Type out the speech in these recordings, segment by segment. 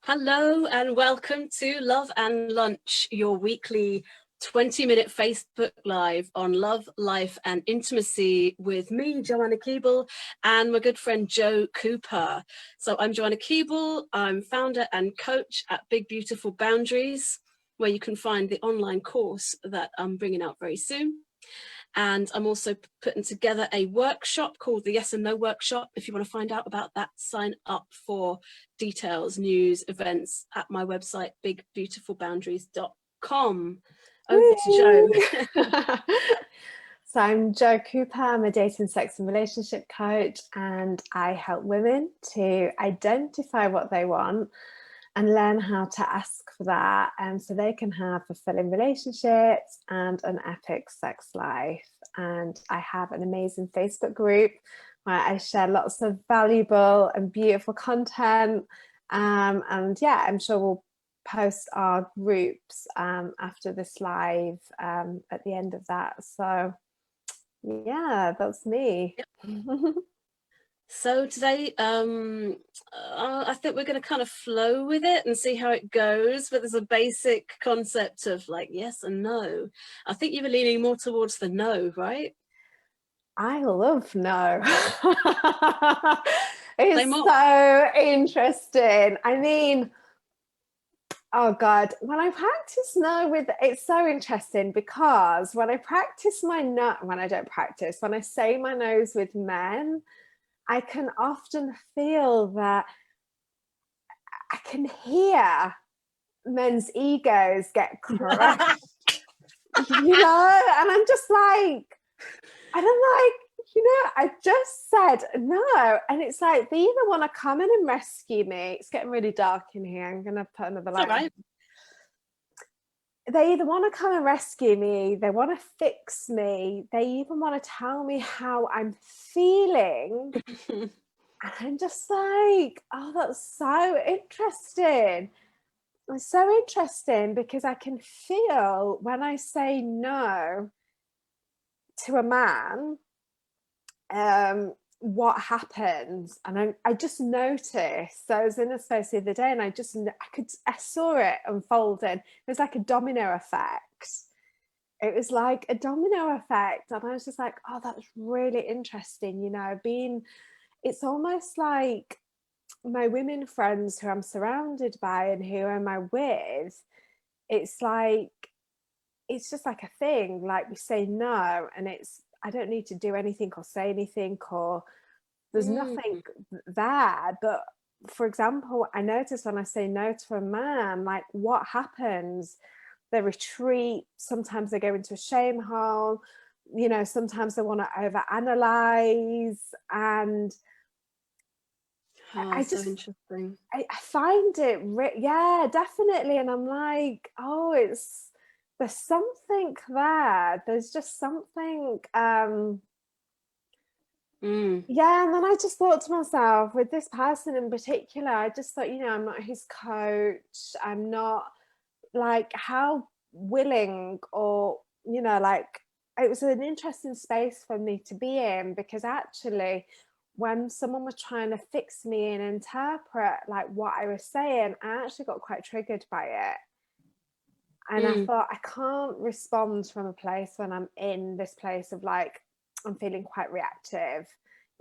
Hello and welcome to Love and Lunch, your weekly 20-minute Facebook Live on love, life and intimacy with me, Joanna Keeble, and my good friend Joe Cooper. So I'm Joanna Keeble. I'm founder and coach at Big Beautiful Boundaries, where you can find the online course that I'm bringing out very soon. And I'm also putting together a workshop called the Yes and No Workshop. If you want to find out about that, sign up for details, news, events at my website, bigbeautifulboundaries.com. Over to Joe. So I'm Joe Cooper. I'm a dating, sex and relationship coach, and I help women to identify what they want and learn how to ask for that, so they can have fulfilling relationships and an epic sex life. And I have an amazing Facebook group where I share lots of valuable and beautiful content. And yeah, I'm sure we'll post our groups after this live at the end of that. So yeah, that's me. So today, I think we're going to kind of flow with it and see how it goes. But there's a basic concept of like yes and no. I think you were leaning more towards the no, right? I love no. It's so interesting. I mean, oh God, when I practice no with, it's so interesting because when I practice my no, when I don't practice, when I say my no's with men, I can often feel that I can hear men's egos get crushed, you know, and I'm just like, and I'm like, I just said no. And it's like, they either want to come in and rescue me. It's getting really dark in here. I'm going to put another light. Right. They either want to come and rescue me, they want to fix me, they even want to tell me how I'm feeling. And I'm just like, oh, that's so interesting. It's so interesting because I can feel when I say no to a man, what happens. And I just noticed. So I was in a space the other day and I saw it unfolding. It was like a domino effect. It was like a domino effect. And I was just like, oh, that's really interesting. It's almost like my women friends who I'm surrounded by and who am I with, it's like, it's just like a thing. Like we say no, and I don't need to do anything or say anything, or there's nothing there. But for example, I notice when I say no to a man, like what happens? They retreat. Sometimes they go into a shame hole. Sometimes they want to overanalyze. And I just, so interesting. I find it, yeah, definitely. And I'm like, oh, there's something there. There's just something. Yeah, and then I just thought to myself, with this person in particular, I just thought, I'm not his coach. I'm not, like, how willing, or like, it was an interesting space for me to be in, because actually when someone was trying to fix me and interpret like what I was saying, I actually got quite triggered by it. And I thought, I can't respond from a place when I'm in this place of like, I'm feeling quite reactive.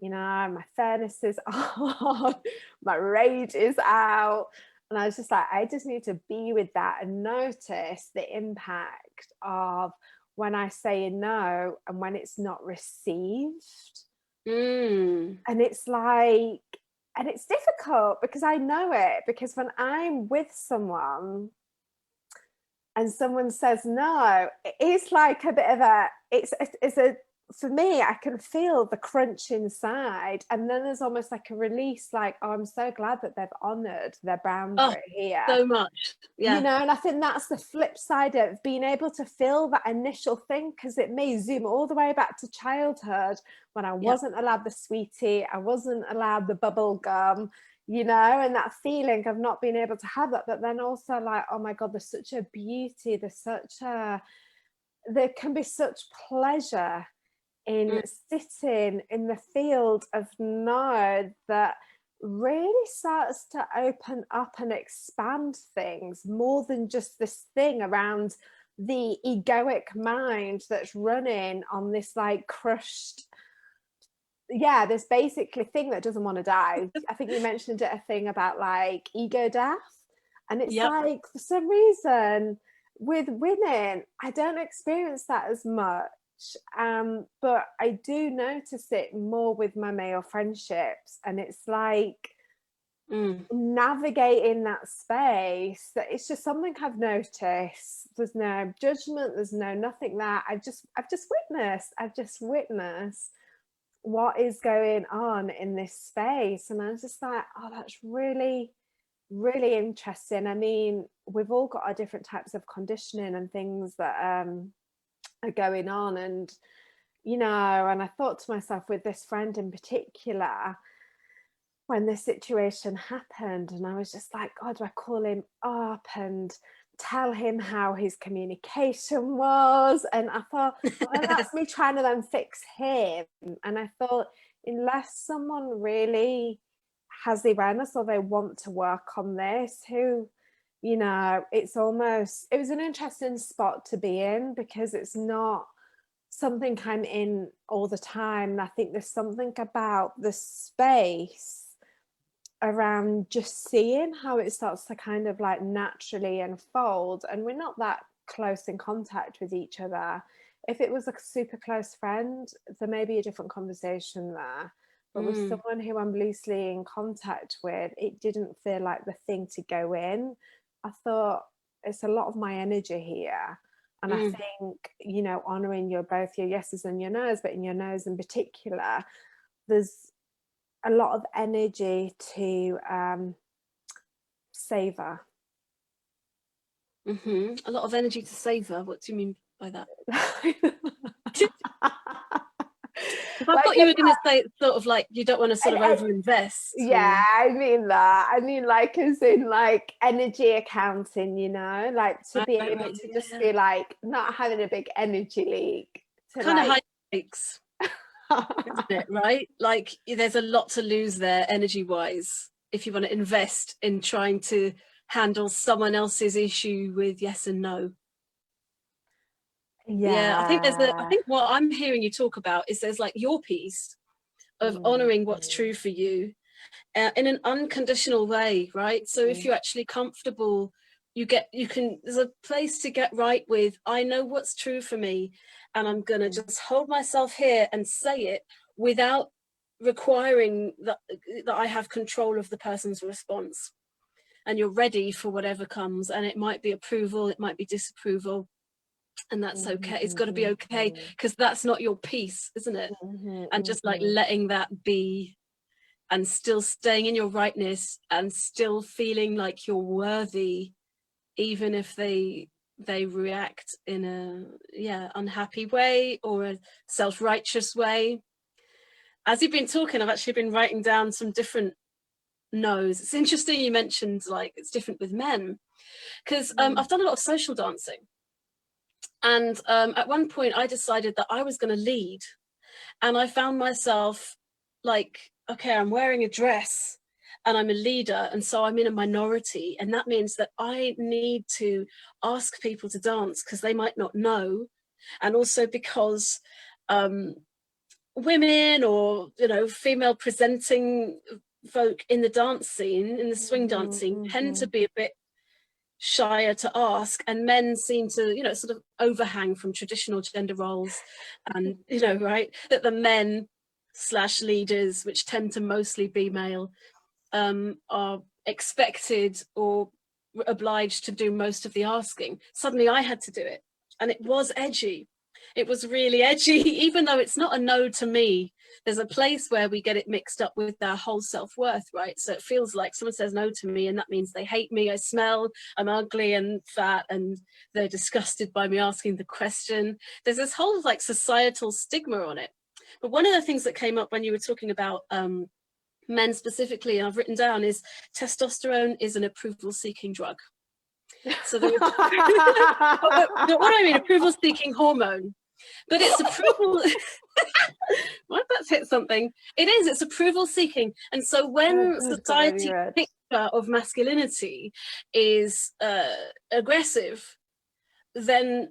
My furnace is on, my rage is out. And I was just like, I just need to be with that and notice the impact of when I say no and when it's not received. And it's like, and it's difficult because I know it, because when I'm with someone and someone says no, it's like a bit of for me, I can feel the crunch inside, and then there's almost like a release, like, oh, I'm so glad that they've honored their boundary here. So much. Yeah. And I think that's the flip side of being able to feel that initial thing, because it may zoom all the way back to childhood when I wasn't allowed the sweetie, I wasn't allowed the bubble gum, and that feeling of not being able to have that. But then also like, oh my God, there's such a beauty, there can be such pleasure in sitting in the field of no, that really starts to open up and expand things more than just this thing around the egoic mind that's running on this like crushed, yeah, this basically thing that doesn't want to die. I think you mentioned it, a thing about like ego death. And it's Yep. like, for some reason, with women, I don't experience that as much. But I do notice it more with my male friendships. And it's like navigating that space, that it's just something I've noticed. There's no judgment, there's no nothing there. I've just witnessed what is going on in this space. And I was just like, oh, that's really, really interesting. I mean, we've all got our different types of conditioning and things that are going on. And, you know, and I thought to myself, with this friend in particular, when this situation happened, and I was just like, God, do I call him up and tell him how his communication was? And I thought, well, that's me trying to then fix him. And I thought, unless someone really has the awareness or they want to work on this, who, you know, it was an interesting spot to be in, because it's not something I'm in all the time. And I think there's something about the space around just seeing how it starts to kind of like naturally unfold. And we're not that close in contact with each other. If it was a super close friend, there may be a different conversation there. But with someone who I'm loosely in contact with, it didn't feel like the thing to go in. I thought, it's a lot of my energy here. And I think, you know, honoring both your yeses and your nos, but in your nos in particular, there's a lot of energy to savor. A lot of energy to savor. What do you mean by that? I thought you were going to say sort of like you don't want to sort of overinvest. Yeah, I mean that. I mean, like, as in like energy accounting, you know, like to be able to just be like not having a big energy leak. Kind of high stakes, isn't it? Right? Like, there's a lot to lose there, energy-wise, if you want to invest in trying to handle someone else's issue with yes and no. Yeah, I think what I'm hearing you talk about is there's like your piece of honoring what's true for you in an unconditional way, right? So if you're actually comfortable, there's a place to get right with, I know what's true for me, and I'm gonna just hold myself here and say it without requiring that I have control of the person's response. And you're ready for whatever comes, and it might be approval, it might be disapproval. And that's okay. It's got to be okay, because that's not your piece, isn't it? And just like letting that be, and still staying in your rightness, and still feeling like you're worthy, even if they react in a unhappy way or a self-righteous way. As you've been talking, I've actually been writing down some different no's. It's interesting you mentioned like it's different with men, because I've done a lot of social dancing. And at one point I decided that I was going to lead, and I found myself like, okay, I'm wearing a dress and I'm a leader, and so I'm in a minority, and that means that I need to ask people to dance because they might not know, and also because women, or you know, female presenting folk in the dance scene, in the swing dancing, tend to be a bit shyer to ask, and men seem to, you know, sort of overhang from traditional gender roles, and you know, right, that the men / leaders, which tend to mostly be male, are expected or obliged to do most of the asking. Suddenly I had to do it, and it was edgy. It was really edgy, even though it's not a no to me. There's a place where we get it mixed up with our whole self-worth, right? So it feels like someone says no to me and that means they hate me, I smell, I'm ugly and fat, and they're disgusted by me asking the question. There's this whole like societal stigma on it. But one of the things that came up when you were talking about men specifically, and I've written down, is testosterone is an approval-seeking drug. So what do I mean? Approval-seeking hormone. But it's approval. Well, that's hit something. It's approval seeking. And so when Oh, God, got really society red. picture of masculinity is aggressive, then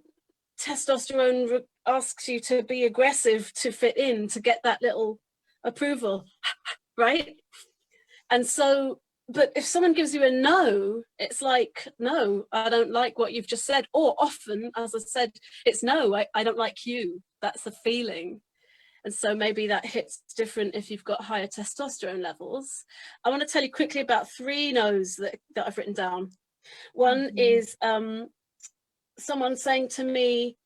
testosterone asks you to be aggressive to fit in, to get that little approval, right? And so, but if someone gives you a no, it's like, no, I don't like what you've just said. Or often, as I said, it's no, I don't like you. That's the feeling. And so maybe that hits different if you've got higher testosterone levels. I want to tell you quickly about 3 no's that I've written down. One is someone saying to me,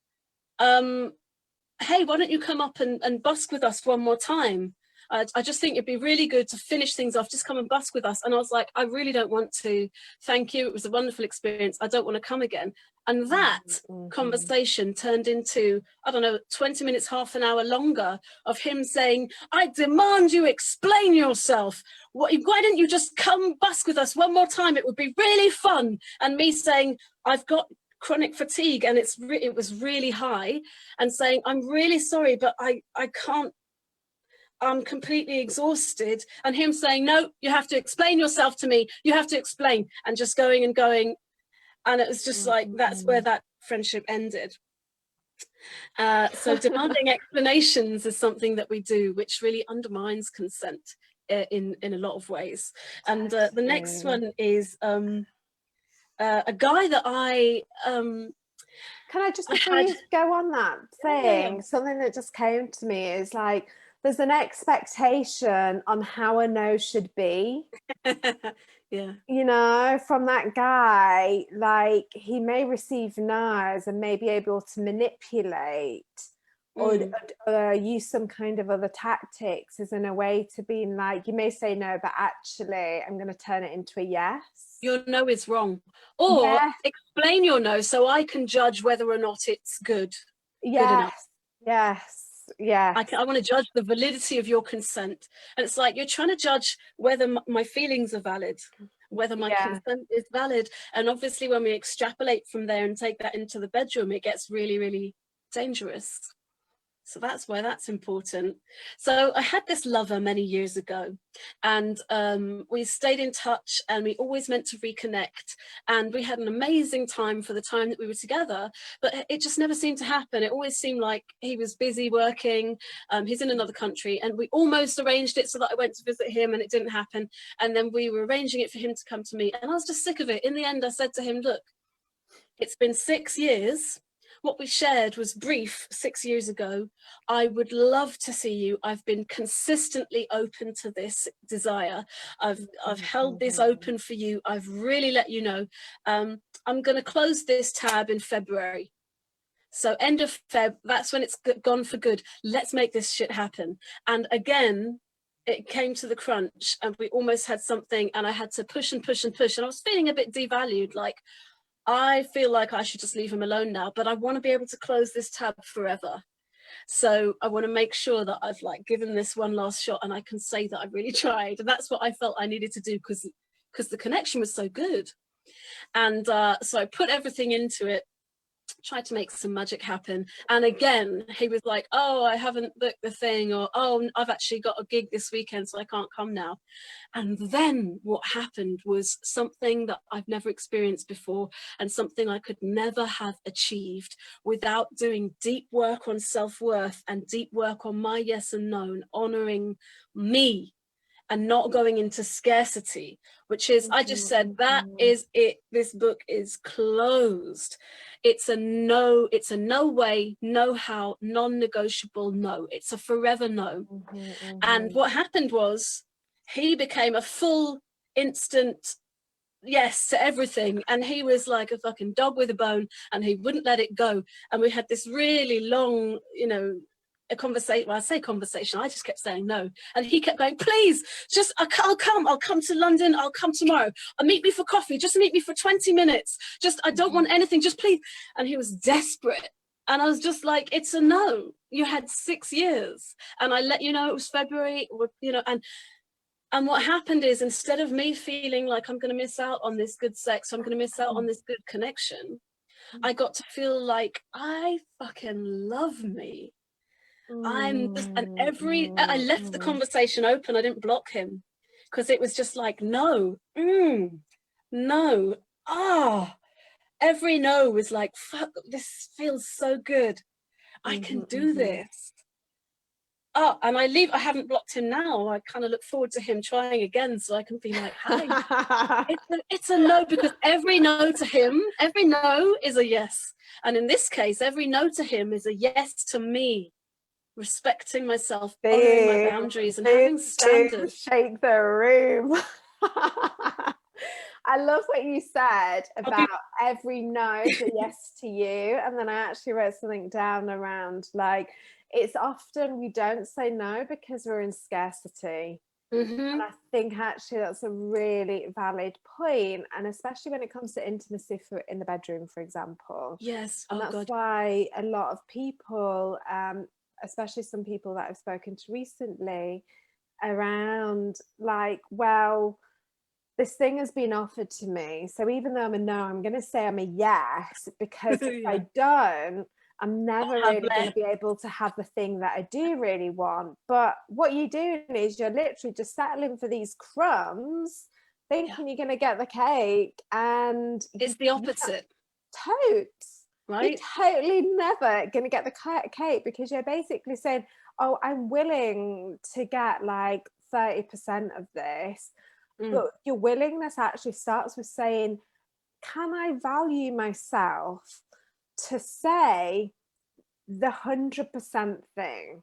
hey, why don't you come up and busk with us one more time? I just think it'd be really good to finish things off. Just come and busk with us. And I was like, I really don't want to. Thank you. It was a wonderful experience. I don't want to come again. And that conversation turned into, I don't know, 20 minutes, half an hour longer of him saying, I demand you explain yourself. Why didn't you just come busk with us one more time? It would be really fun. And me saying, I've got chronic fatigue and it was really high, and saying, I'm really sorry, but I can't, I'm completely exhausted. And him saying, no, you have to explain yourself to me. You have to explain. And just going and going. And it was just like, that's where that friendship ended. So demanding explanations is something that we do, which really undermines consent in a lot of ways. And the next one is a guy that I... Can I just, before you go on that thing, something that just came to me is like, there's an expectation on how a no should be. Yeah. You know, from that guy, like he may receive no's and may be able to manipulate or use some kind of other tactics as in a way to being like, you may say no, but actually I'm going to turn it into a yes. Your no is wrong. Or explain your no so I can judge whether or not it's good. Yes. Good enough. Yes. Yeah, I want to judge the validity of your consent. And it's like, you're trying to judge whether my feelings are valid, whether my consent is valid. And obviously when we extrapolate from there and take that into the bedroom, it gets really, really dangerous. So that's why that's important. So I had this lover many years ago, and we stayed in touch, and we always meant to reconnect, and we had an amazing time for the time that we were together, but it just never seemed to happen. It always seemed like he was busy working. He's in another country, and we almost arranged it so that I went to visit him, and it didn't happen. And then we were arranging it for him to come to me, and I was just sick of it. In the end, I said to him, look, it's been 6 years. What we shared was brief 6 years ago. I would love to see you. I've been consistently open to this desire. I've held this open for you. I've really let you know. I'm going to close this tab in February. So end of Feb, that's when it's gone for good. Let's make this shit happen. And again, it came to the crunch, and we almost had something, and I had to push and push and push. And I was feeling a bit devalued, like, I feel like I should just leave him alone now, but I want to be able to close this tab forever. So I want to make sure that I've like given this one last shot, and I can say that I really tried. And that's what I felt I needed to do, because the connection was so good. And so I put everything into it, tried to make some magic happen. And again, he was like, oh, I haven't booked the thing, or oh, I've actually got a gig this weekend, so I can't come now. And then what happened was something that I've never experienced before, and something I could never have achieved without doing deep work on self-worth and deep work on my yes and no, and honoring me and not going into scarcity, which is, I just said, that is it. This book is closed. It's a no way, no how, non-negotiable no. It's a forever no. And what happened was he became a full instant yes to everything, and he was like a fucking dog with a bone, and he wouldn't let it go. And we had this really long, you know, a conversation. Well, I say conversation, I just kept saying no, and he kept going, please, just I'll come to London, I'll come tomorrow, I'll meet me for coffee, just meet me for 20 minutes, just I don't want anything, just please. And he was desperate, and I was just like, it's a no. You had 6 years, and I let you know it was February, you know. And what happened is, instead of me feeling like I'm going to miss out on this good sex, I'm going to miss out on this good connection, I got to feel like I fucking love me. I'm just, and I left the conversation open. I didn't block him because it was just like, no, no, every no was like, fuck, this feels so good. I can do this. Oh, and I haven't blocked him now. I kind of look forward to him trying again so I can be like, hi. It's a no, because every no to him, every no is a yes. And in this case, every no to him is a yes to me, respecting myself, honoring my boundaries, and having standards. Shake the room. I love what you said about every no is a yes to you. And then I actually wrote something down around like, it's often we don't say no because we're in scarcity. And I think actually that's a really valid point, and especially when it comes to intimacy in the bedroom, for example. Yes. And that's why a lot of people, especially some people that I've spoken to recently, around like, well, this thing has been offered to me, so even though I'm a no, I'm going to say I'm a yes, because if I don't, I'm never really going to be able to have the thing that I do really want. But what you're doing is you're literally just settling for these crumbs, thinking you're going to get the cake, and it's the opposite. Totes. Right? You're totally never going to get the cake, because you're basically saying, oh, I'm willing to get like 30% of this. But your willingness actually starts with saying, can I value myself to say the 100% thing?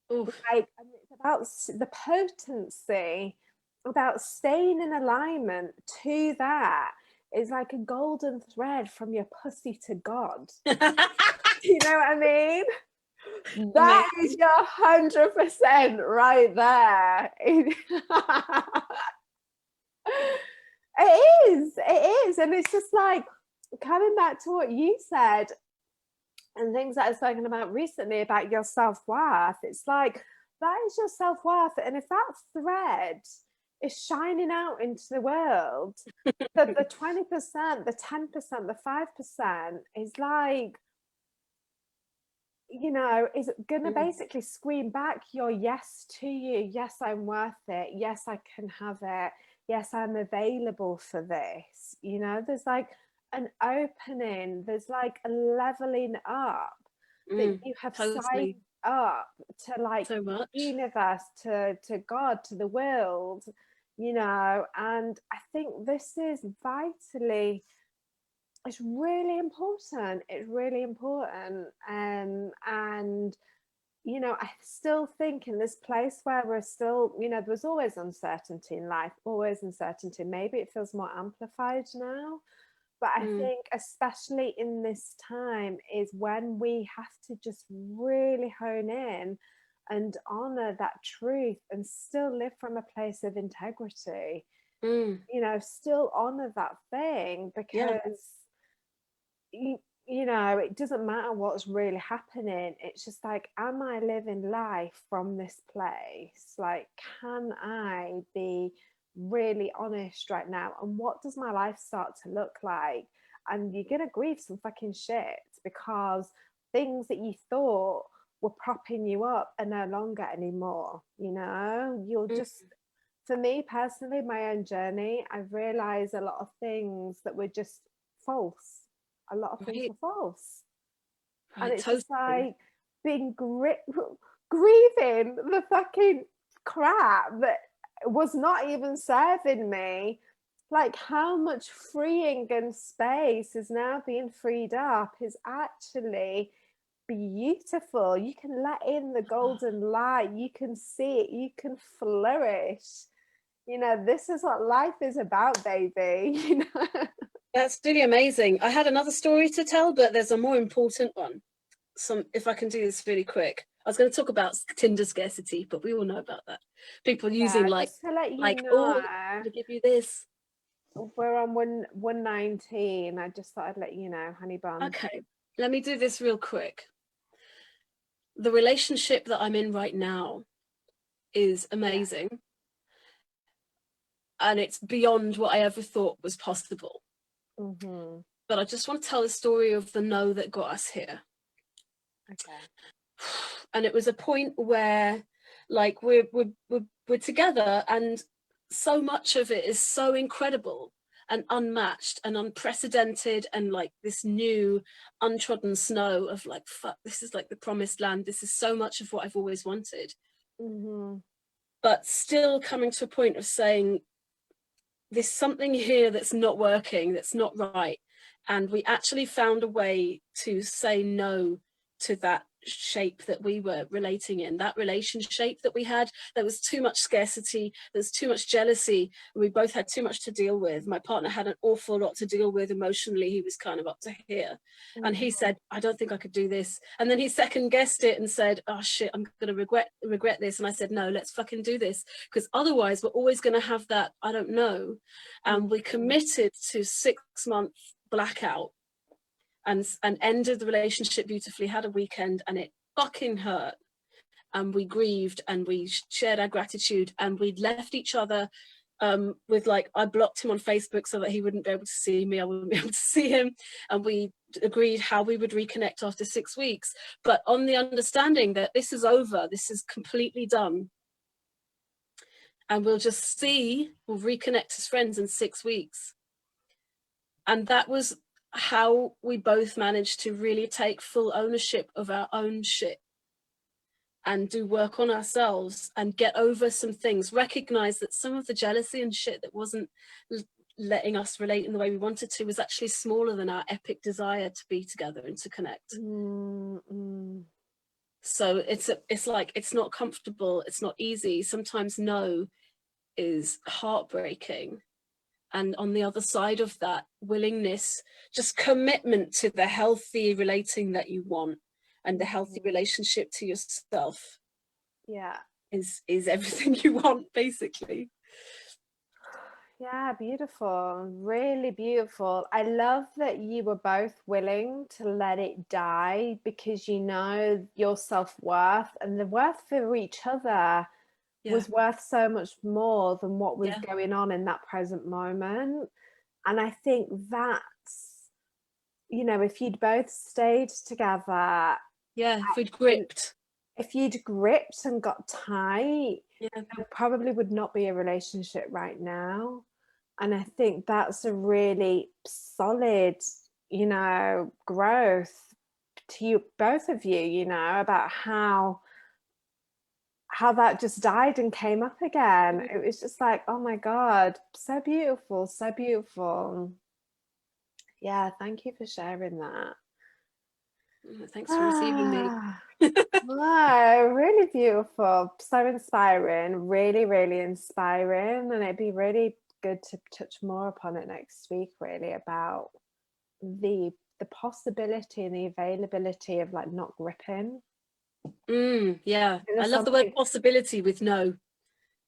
Like, it's about the potency, about staying in alignment to that. Is like a golden thread from your pussy to God. You know what I mean? That is your 100% right there. It is. And it's just like, coming back to what you said and things that I've spoken about recently about your self-worth, it's like, that is your self-worth. And if that thread is shining out into the world, that the 20%, the 10%, the 5% is like, you know, is going to basically scream back your yes to you. Yes, I'm worth it. Yes, I can have it. Yes, I'm available for this. You know, there's like an opening, there's like a leveling up that you have signed up to, like, so much. The universe, to God, to the world, you know. And I think this is vitally, it's really important. It's really important. And you know, I still think in this place where we're still, you know, there's always uncertainty in life, always uncertainty. Maybe it feels more amplified now, but I think especially in this time is when we have to just really hone in and honor that truth and still live from a place of integrity. You know, still honor that thing, because you know, it doesn't matter what's really happening. It's just like, am I living life from this place? Like, can I be really honest right now? And what does my life start to look like? And you're gonna grieve some fucking shit, because things that you thought were propping you up are no longer anymore. You know, you'll just, for me personally, my own journey, I've realized a lot of things that were just false. A lot of things are false. And it's just like being grieving the fucking crap that was not even serving me. Like, how much freeing and space is now being freed up is actually beautiful. You can let in the golden light, you can see it, you can flourish. You know, this is what life is about, baby. You know. That's really amazing. I had another story to tell, but there's a more important one. If I can do this really quick. I was going to talk about Tinder scarcity, but we all know about that. People using just to let you know, to give you this. We're on 119. I just thought I'd let you know, honey bun. Okay, let me do this real quick. The relationship that I'm in right now is amazing. And it's beyond what I ever thought was possible. but I just want to tell the story of the no that got us here. Okay. And it was a point where, like, we're together, and so much of it is so incredible and unmatched and unprecedented, and like this new untrodden snow of like, fuck, this is like the promised land. This is so much of what I've always wanted. Mm-hmm. But still coming to a point of saying, there's something here that's not working, that's not right. And we actually found a way to say no to that shape that we were relating in, that relationship that we had. There was too much scarcity, there's too much jealousy, we both had too much to deal with. My partner had an awful lot to deal with emotionally. He was kind of up to here. Mm-hmm. And he said, I don't think I could do this. And then he second guessed it and said, oh shit, I'm gonna regret this. And I said, no, let's fucking do this, because otherwise we're always gonna have that I don't know. And we committed to 6 months blackout, and ended the relationship beautifully, had a weekend, and it fucking hurt. And we grieved, and we shared our gratitude, and we'd left each other with, like, I blocked him on Facebook so that he wouldn't be able to see me, I wouldn't be able to see him, and we agreed how we would reconnect after 6 weeks, but on the understanding that this is over, this is completely done, and we'll reconnect as friends in 6 weeks. And that was how we both managed to really take full ownership of our own shit and do work on ourselves and get over some things, recognize that some of the jealousy and shit that wasn't letting us relate in the way we wanted to was actually smaller than our epic desire to be together and to connect. Mm-hmm. So it's like, it's not comfortable, it's not easy. Sometimes no is heartbreaking. And on the other side of that, willingness, just commitment to the healthy relating that you want, and the healthy relationship to yourself, Yeah, is everything you want, basically. yeah, beautiful, really beautiful. I love that you were both willing to let it die, because you know your self-worth, and the worth for each other was worth so much more than what was going on in that present moment. And I think that's, you know, if you'd both stayed together, If we'd gripped, if you'd gripped and got tight, there probably would not be a relationship right now. And I think that's a really solid, you know, growth to you, both of you, you know, about how that just died and came up again. It was just like, oh my God, so beautiful, so beautiful. Yeah, thank you for sharing that. Thanks for receiving me. Wow, really beautiful, so inspiring, really, really inspiring. And it'd be really good to touch more upon it next week, really, about the possibility and the availability of like not gripping. I love the word possibility with no.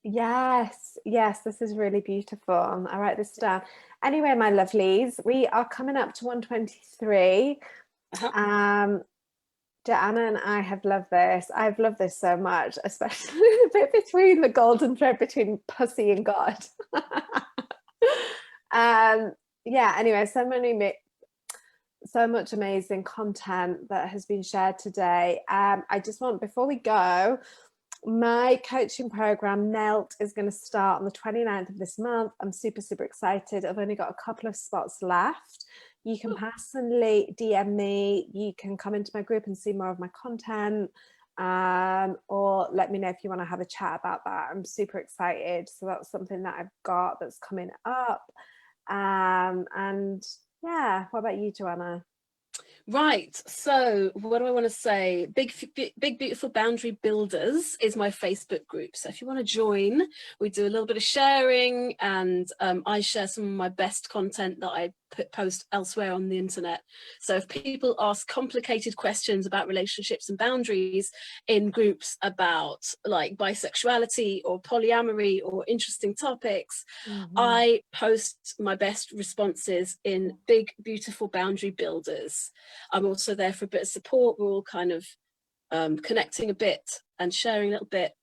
Yes, this is really beautiful. I'll write this down. Anyway, my lovelies, we are coming up to 123. Joanna and I have loved this. I've loved this so much, especially the bit between the golden thread between pussy and God. Yeah, anyway, so much amazing content that has been shared today. I just want, before we go, my coaching program Melt is going to start on the 29th of this month. I'm super excited. I've only got a couple of spots left. You can personally DM me, you can come into my group and see more of my content, or let me know if you want to have a chat about that. I'm super excited. So that's something that I've got that's coming up. And yeah, what about you, Joanna? Right, so what do I want to say? Big Beautiful Boundary Builders is my Facebook group. So if you want to join, we do a little bit of sharing, and I share some of my best content that I post elsewhere on the internet. So if people ask complicated questions about relationships and boundaries in groups about like bisexuality or polyamory or interesting topics, I post my best responses in Big Beautiful Boundary Builders. I'm also there for a bit of support. We're all kind of connecting a bit and sharing a little bit.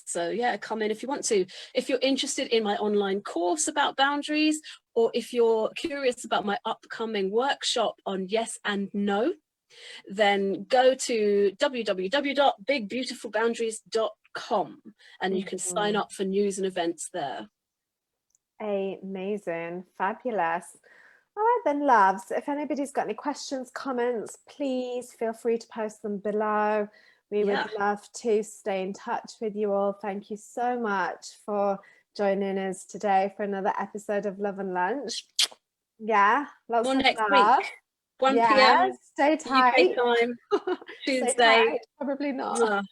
So yeah, come in if you want to. If you're interested in my online course about boundaries, or if you're curious about my upcoming workshop on yes and no, then go to www.bigbeautifulboundaries.com and you can sign up for news and events there. Amazing, fabulous. All right then, loves, if anybody's got any questions, comments, please feel free to post them below. We would love to stay in touch with you all. Thank you so much for joining us today for another episode of Love and Lunch. Yeah, lots of next love. week, 1 yeah, p.m. Stay tight. UK time, Tuesday. Stay tight. Probably not.